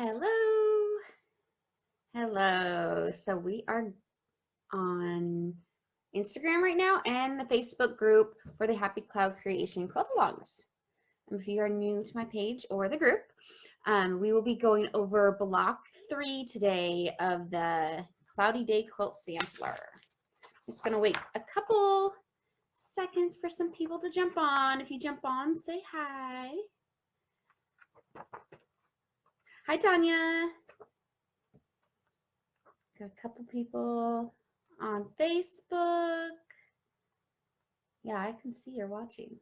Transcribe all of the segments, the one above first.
Hello. Hello. So we are on Instagram right now and the Facebook group for the Happy Cloud Creation Quilt Alongs. If you are new to my page or the group, we will be going over block 3 today of the Cloudy Day Quilt Sampler. I'm just going to wait a couple seconds for some people to jump on. If you jump on, say hi. Hi, Tanya. Got a couple people on Facebook. Yeah, I can see you're watching.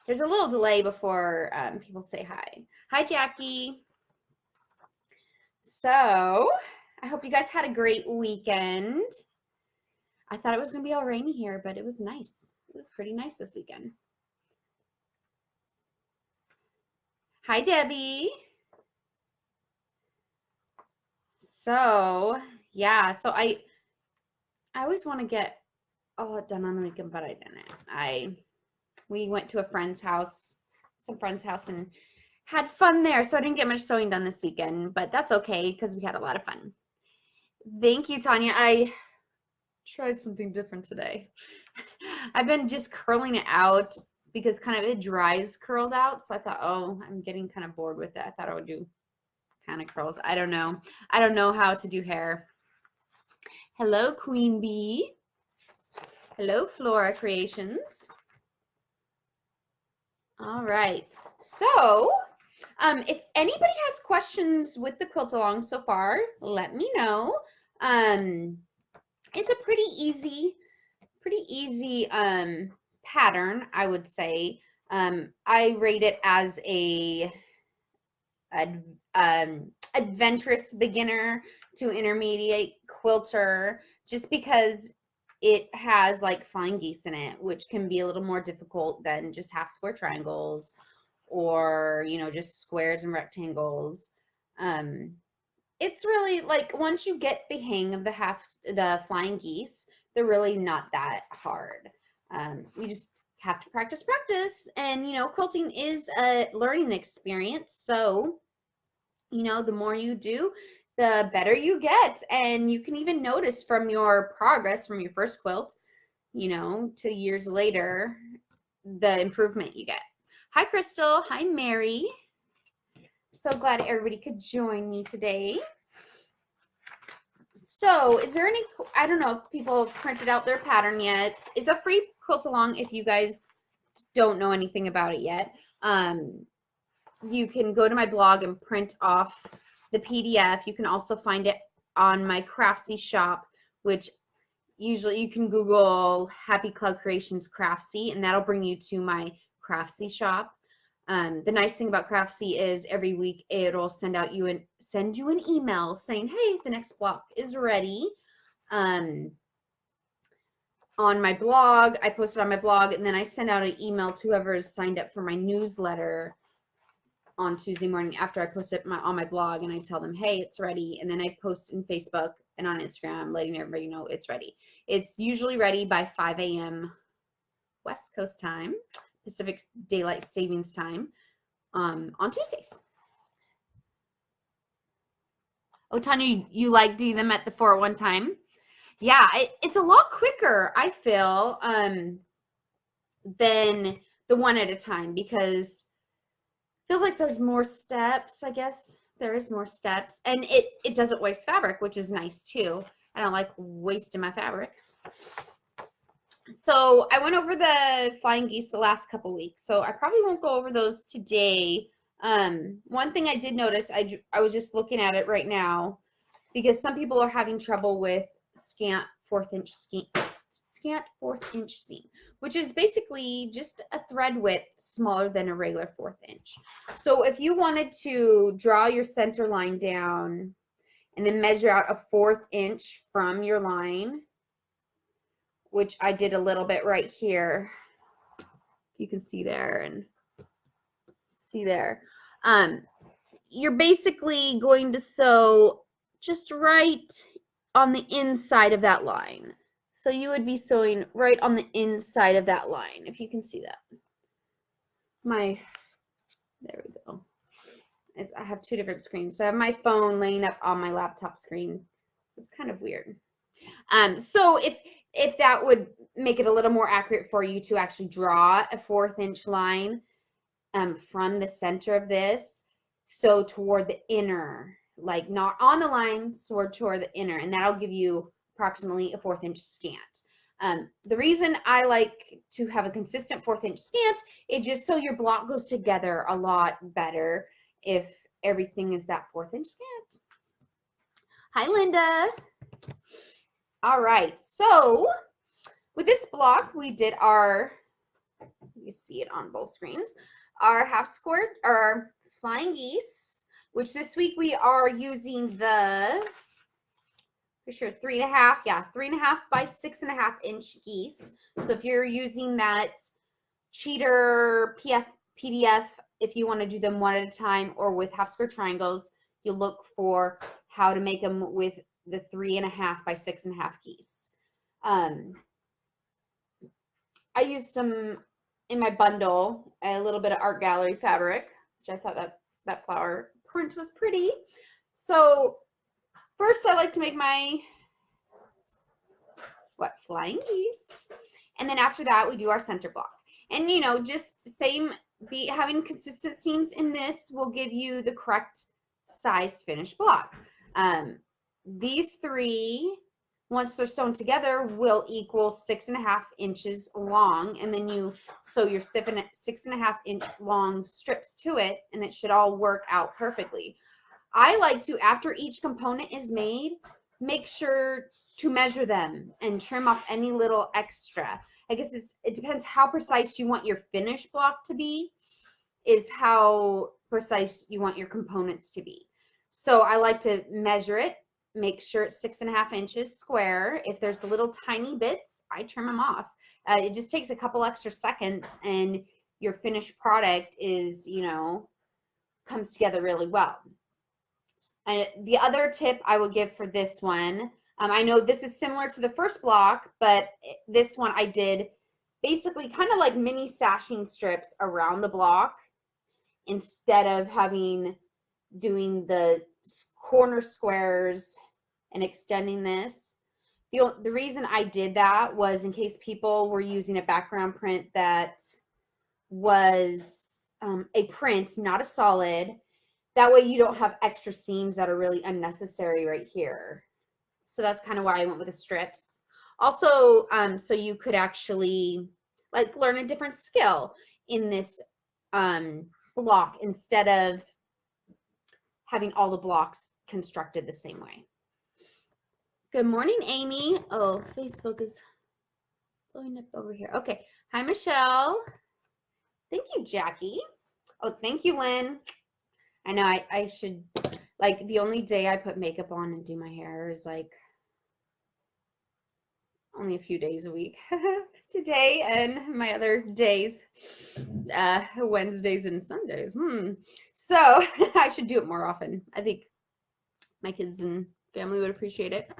There's a little delay before people say hi. Hi, Jackie. So, I hope you guys had a great weekend. I thought it was going to be all rainy here, but it was nice. It was pretty nice this weekend. Hi, Debbie. So, yeah, so I always want to get all it done on the weekend, but I didn't. We went to a friend's house, some friend's house, and had fun there. So I didn't get much sewing done this weekend, but that's okay because we had a lot of fun. Thank you, Tanya. I tried something different today. I've been just curling it out because kind of it dries curled out. So I thought, oh, I'm getting kind of bored with it. I thought I would do kind of curls. I don't know. I don't know how to do hair. Hello, Queen Bee. Hello, Flora Creations. All right. So, if anybody has questions with the quilt along so far, let me know. It's a pretty easy pattern, I would say. I rate it as a adventurous beginner to intermediate quilter, just because it has like flying geese in it, which can be a little more difficult than just half square triangles or, you know, just squares and rectangles. It's really like once you get the hang of the flying geese, they're really not that hard. You just have to practice, and you know, quilting is a learning experience. So, you know, the more you do, the better you get, and you can even notice from your progress from your first quilt, you know, to years later, the improvement you get. Hi, Crystal. Hi, Mary. So glad everybody could join me today. So, is there any, I don't know if people have printed out their pattern yet. It's a free quilt along if you guys don't know anything about it yet. You can go to my blog and print off the PDF. You can also find it on my Craftsy shop, which usually you can Google Happy Cloud Creations Craftsy, and that'll bring you to my Craftsy shop. The nice thing about Craftsy is every week it'll send you an email saying, hey, the next block is ready. On my blog, I post it on my blog, and then I send out an email to whoever is signed up for my newsletter on Tuesday morning after I post it on my blog, and I tell them, hey, it's ready. And then I post in Facebook and on Instagram letting everybody know it's ready. It's usually ready by 5 a.m. West Coast time, Pacific Daylight Savings Time, on Tuesdays. Oh, Tanya, you like doing them at the 4 at one time? Yeah, it's a lot quicker, I feel, than the 1 at a time, because it feels like there's more steps, I guess. There is more steps, and it doesn't waste fabric, which is nice too. I don't like wasting my fabric. So I went over the flying geese the last couple weeks, so I probably won't go over those today. One thing I did notice, I was just looking at it right now, because some people are having trouble with scant 4th inch seam, which is basically just a thread width smaller than a regular 4th inch. So if you wanted to draw your center line down and then measure out a 4th inch from your line, which I did a little bit right here, you can see there and see there, you're basically going to sew just right on the inside of that line. So you would be sewing right on the inside of that line, if you can see that. There we go. I have two different screens. So I have my phone laying up on my laptop screen. So it's kind of weird. So if that would make it a little more accurate for you to actually draw a 1/4 inch line from the center of this, so toward the inner, like not on the line, so toward the inner, and that'll give you approximately a 1/4 inch scant. The reason I like to have a consistent 1/4 inch scant is just so your block goes together a lot better if everything is that 1/4 inch scant. Hi, Linda. All right, so with this block, we did our, you see it on both screens, our half square, our flying geese, which this week we are using the, for sure, 3.5, yeah, 3.5 by 6.5 inch geese. So if you're using that cheater PDF, if you want to do them one at a time or with half square triangles, you look for how to make them with the 3.5 by 6.5 geese. I used some in my bundle, a little bit of art gallery fabric, which I thought that flower print was pretty. So first I like to make my flying geese, and then after that we do our center block. And you know, just same, having consistent seams in this will give you the correct size finished block. These three, once they're sewn together, will equal 6.5 inches long, and then you sew your 6.5 inch long strips to it, and it should all work out perfectly. I like to, after each component is made, make sure to measure them and trim off any little extra. I guess it depends how precise you want your finished block to be, is how precise you want your components to be. So I like to measure it, make sure it's 6.5 inches square. If there's little tiny bits, I trim them off. It just takes a couple extra seconds and your finished product is, you know, comes together really well. And the other tip I would give for this one, I know this is similar to the first block, but this one I did basically kind of like mini sashing strips around the block instead of doing the corner squares and extending this. The reason I did that was in case people were using a background print that was a print, not a solid. That way you don't have extra seams that are really unnecessary right here. So that's kind of why I went with the strips. Also, so you could actually like learn a different skill in this block instead of having all the blocks constructed the same way. Good morning, Amy. Oh, Facebook is blowing up over here. Okay. Hi, Michelle. Thank you, Jackie. Oh, thank you, Lynn. I know I should, like, the only day I put makeup on and do my hair is like only a few days a week. Today and my other days, Wednesdays and Sundays. So I should do it more often. I think my kids and family would appreciate it.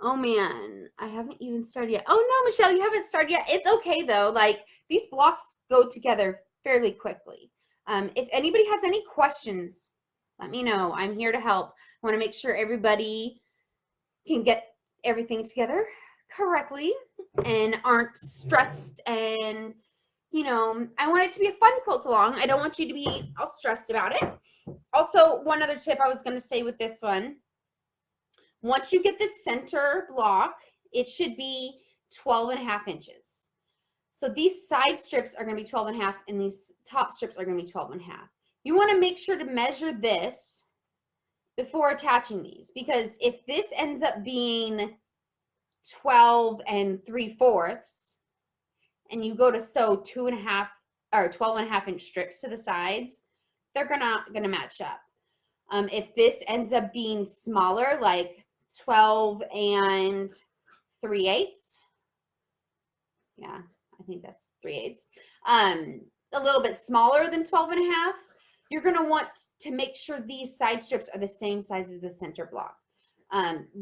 Oh man, I haven't even started yet. Oh no, Michelle, you haven't started yet. It's okay though. Like, these blocks go together fairly quickly. If anybody has any questions, let me know. I'm here to help. I want to make sure everybody can get everything together correctly and aren't stressed, and you know, I want it to be a fun quilt along. I don't want you to be all stressed about it. Also, one other tip I was going to say with this one, once you get the center block, it should be 12.5 inches. So these side strips are going to be 12.5 and these top strips are going to be 12.5. You want to make sure to measure this before attaching these, because if this ends up being 12 3/4 and you go to sew 2.5 or 12.5 inch strips to the sides, they're gonna match up. If this ends up being smaller, like 12 3/8, yeah, I think that's 3/8, a little bit smaller than 12.5, you're gonna want to make sure these side strips are the same size as the center block.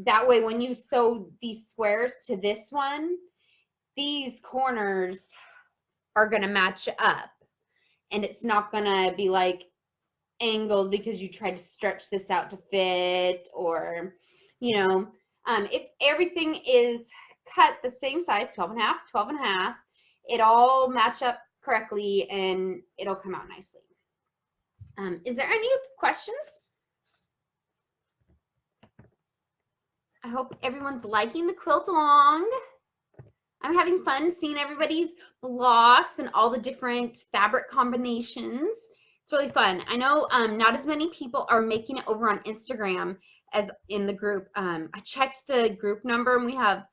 That way when you sew these squares to this one, these corners are gonna match up and it's not gonna be like angled because you tried to stretch this out to fit, or, you know, if everything is cut the same size, 12 and a half, 12 and a half, it all match up correctly and it'll come out nicely. Is there any questions? I hope everyone's liking the quilt along. I'm having fun seeing everybody's blocks and all the different fabric combinations. It's really fun. I know not as many people are making it over on Instagram as in the group. I checked the group number and we have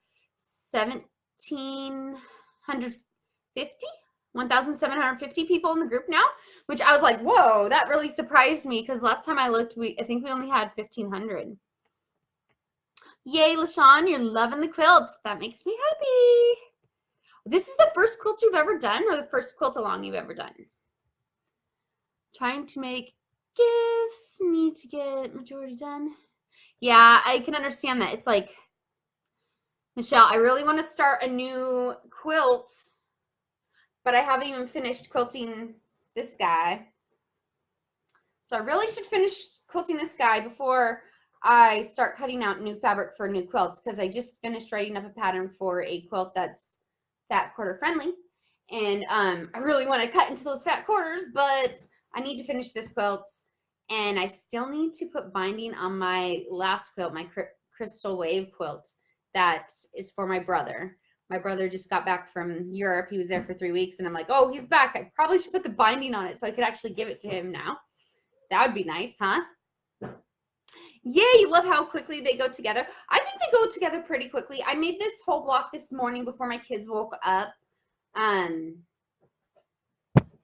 1,750 people in the group now, which I was like, whoa, that really surprised me because last time I looked, I think we only had 1,500. Yay, LaShawn, you're loving the quilts. That makes me happy. This is the first quilt you've ever done or the first quilt along you've ever done? Trying to make gifts, need to get majority done. Yeah, I can understand that. It's like, Michelle, I really want to start a new quilt, but I haven't even finished quilting this guy. So I really should finish quilting this guy before I start cutting out new fabric for new quilts, because I just finished writing up a pattern for a quilt that's fat quarter friendly. And I really want to cut into those fat quarters, but I need to finish this quilt. And I still need to put binding on my last quilt, my crystal wave quilt that is for my brother. My brother just got back from Europe. He was there for 3 weeks, and I'm like, oh, he's back. I probably should put the binding on it so I could actually give it to him now. That would be nice, huh? Yeah, you love how quickly they go together. I think they go together pretty quickly. I made this whole block this morning before my kids woke up.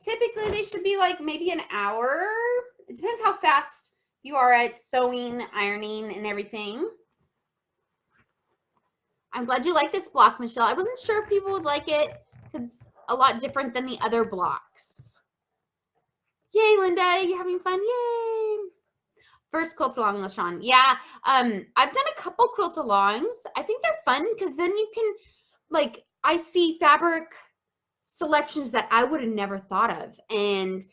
Typically they should be like maybe an hour. It depends how fast you are at sewing, ironing, and everything. I'm glad you like this block, Michelle. I wasn't sure if people would like it because it's a lot different than the other blocks. Yay, Linda, you're having fun. Yay. First quilt along, LaShawn. Yeah, I've done a couple quilt alongs. I think they're fun because then you can, like, I see fabric selections that I would have never thought of. And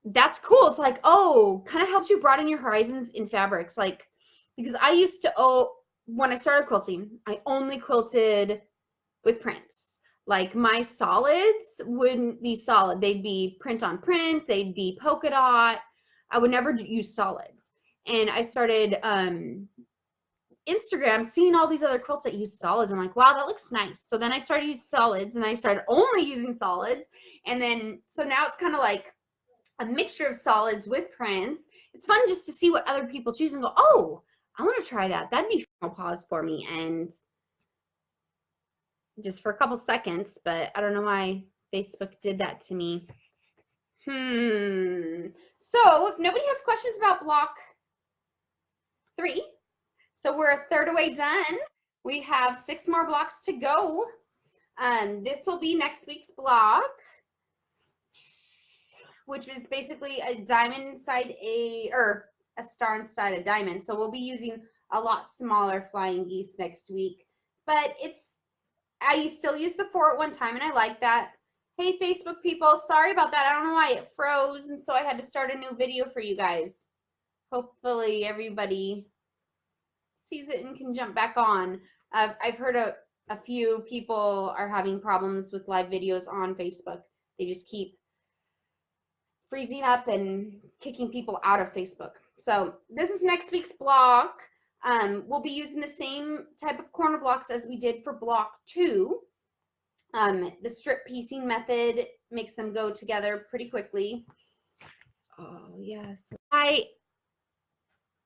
that's cool. It's like, oh, kind of helps you broaden your horizons in fabrics. Like, because I used to, when I started quilting, I only quilted with prints. Like, my solids wouldn't be solid. They'd be print on print. They'd be polka dot. I would never use solids. And I started Instagram seeing all these other quilts that use solids. I'm like, wow, that looks nice. So then I started using solids, and I started only using solids. And then, so now it's kind of like a mixture of solids with prints. It's fun just to see what other people choose and go, oh, I want to try that. That'd be a pause for me. And just for a couple seconds, but I don't know why Facebook did that to me. So if nobody has questions about block 3, so we're a third away done. We have 6 more blocks to go. This will be next week's block, which is basically a diamond inside a star inside a diamond. So we'll be using a lot smaller flying geese next week. But I still use the 4 at one time, and I like that. Hey, Facebook people, sorry about that. I don't know why it froze, and so I had to start a new video for you guys. Hopefully everybody sees it and can jump back on. I've heard a few people are having problems with live videos on Facebook. They just keep freezing up and kicking people out of Facebook. So this is next week's block. We'll be using the same type of corner blocks as we did for block 2. The strip piecing method makes them go together pretty quickly. Oh, yes. Hi,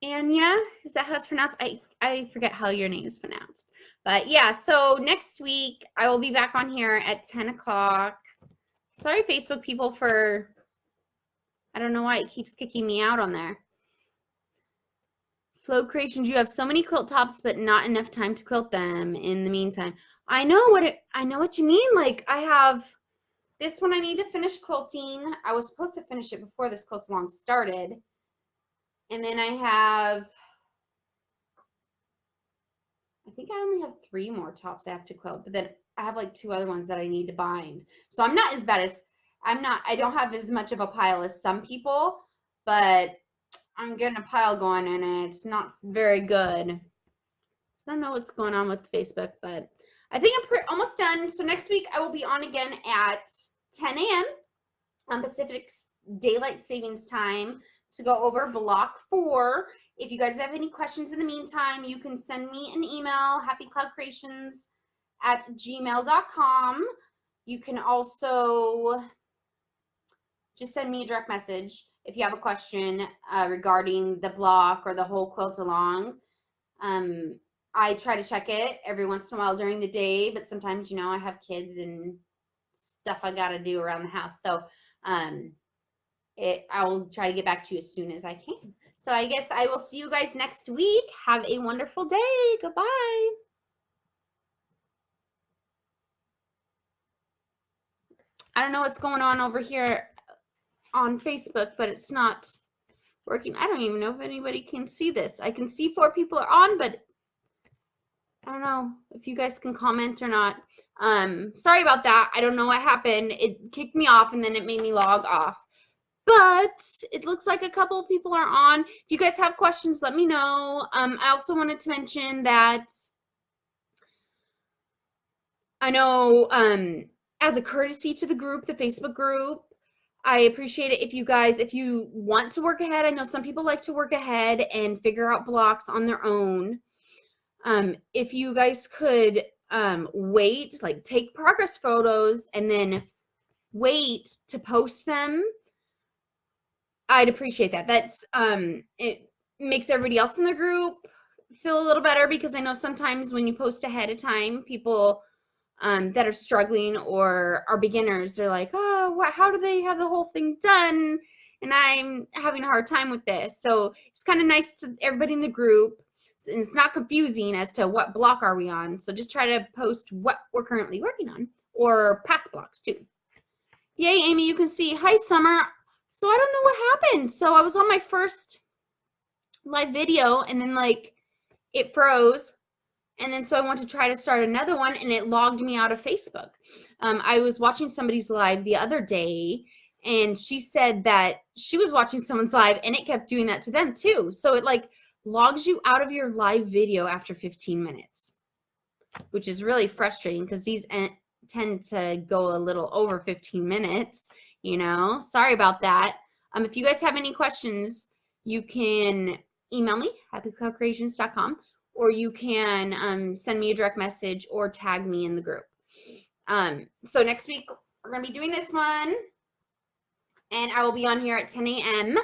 Anya. Is that how it's pronounced? I forget how your name is pronounced. But yeah, so next week I will be back on here at 10 o'clock. Sorry, Facebook people, for, I don't know why it keeps kicking me out on there. Flow Creations, you have so many quilt tops, but not enough time to quilt them in the meantime. I know what you mean. Like, I have this one I need to finish quilting. I was supposed to finish it before this quilt along started. And then I think I only have 3 more tops I have to quilt, but then I have like 2 other ones that I need to bind. So I'm not as bad as, I don't have as much of a pile as some people. but I'm getting a pile going and it's not very good. I don't know what's going on with Facebook, but I think I'm almost done. So next week I will be on again at 10 a.m. on Pacific Daylight Savings Time to go over block 4. If you guys have any questions in the meantime, you can send me an email, happycloudcreations@gmail.com. You can also just send me a direct message if you have a question regarding the block or the whole quilt along. I try to check it every once in a while during the day, but sometimes, I have kids and stuff I got to do around the house. So I'll try to get back to you as soon as I can. So I guess I will see you guys next week. Have a wonderful day. Goodbye. I don't know what's going on over here on Facebook, but it's not working. I don't even know if anybody can see this. I can see 4 people are on, but I don't know if you guys can comment or not. Sorry about that. I don't know what happened. It kicked me off and then it made me log off. But it looks like a couple of people are on. If you guys have questions, let me know. I also wanted to mention that I know as a courtesy to the group, the Facebook group, I appreciate it if you want to work ahead. I know some people like to work ahead and figure out blocks on their own. If you guys could wait, like take progress photos and then wait to post them, I'd appreciate that. That's it makes everybody else in the group feel a little better, because I know sometimes when you post ahead of time, people that are struggling or are beginners, they're like, oh, how do they have the whole thing done? And I'm having a hard time with this. So it's kind of nice to everybody in the group, and it's not confusing as to what block are we on. So just try to post what we're currently working on, or past blocks too. Yay, Amy, you can see. Hi, Summer. So I don't know what happened. So I was on my first live video and then like it froze. And then so I want to try to start another one and it logged me out of Facebook. I was watching somebody's live the other day and she said that she was watching someone's live and it kept doing that to them too. So it like logs you out of your live video after 15 minutes, which is really frustrating because these tend to go a little over 15 minutes, Sorry about that. If you guys have any questions, you can email me, happycloudcreations.com, or you can send me a direct message or tag me in the group. So next week, we're going to be doing this one, and I will be on here at 10 a.m.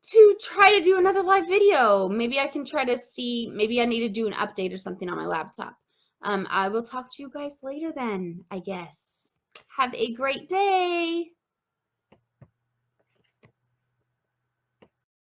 to try to do another live video. Maybe I can try to see, maybe I need to do an update or something on my laptop. I will talk to you guys later then, I guess. Have a great day.